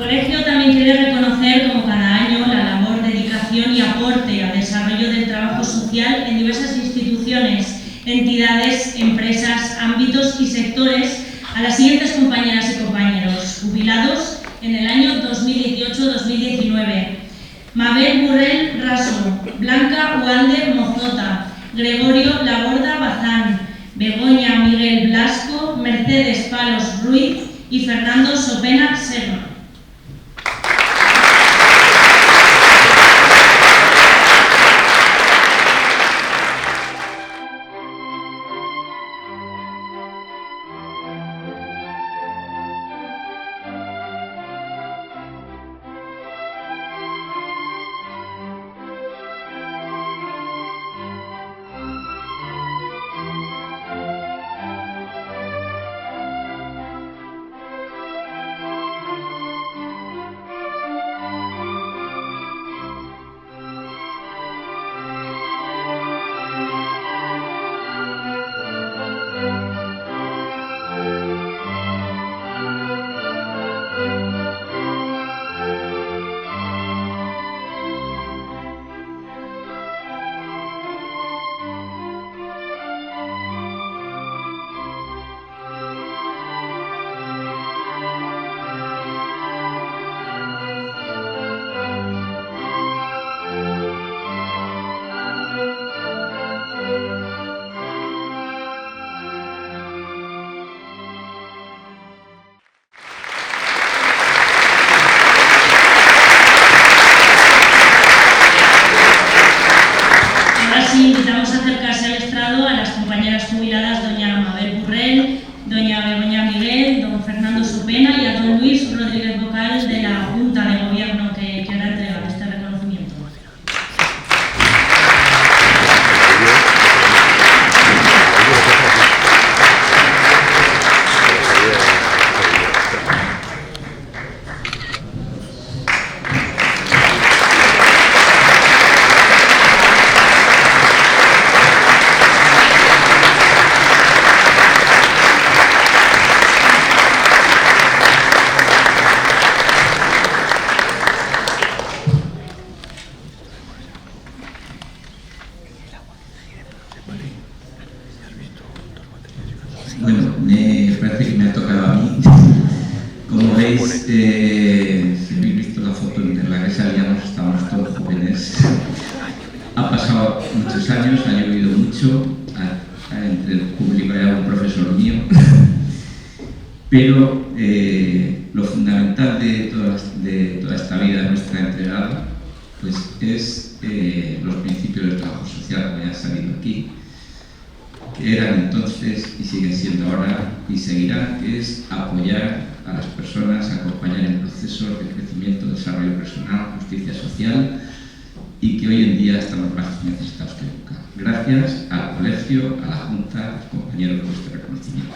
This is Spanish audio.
colegio también quiere reconocer, como cada año, la labor, dedicación y aporte al desarrollo del trabajo social en diversas instituciones, entidades, empresas, ámbitos y sectores a las siguientes compañeras y compañeros jubilados en el año 2018-2019. Mabel Burrell Raso, Blanca Ualde Mozota, Gregorio Laborda Bazán, Begoña Miguel Blasco, Mercedes Palos Ruiz y Fernando Sopena Serma. Invitamos a acercarse al estrado a las compañeras jubiladas doña Mabel Burrell, doña Begoña Miguel, don Fernando Sopena y a don Luis Rodríguez Vocal de la Junta de Gobierno que hará entrega de este reconocimiento. Bueno, me parece que me ha tocado a mí. Como veis, si habéis visto la foto en la que salíamos, estábamos todos jóvenes. Ha pasado muchos años, ha llovido mucho, entre el público hay algún profesor mío, pero lo fundamental de toda esta vida nuestra entregada pues es los principios del trabajo social, como ya ha salido aquí, que eran entonces y siguen siendo ahora y seguirán, que es apoyar a las personas, acompañar en procesos de crecimiento, desarrollo personal, justicia social, y que hoy en día estamos más necesitados que nunca. Gracias al colegio, a la Junta, a los compañeros por este reconocimiento.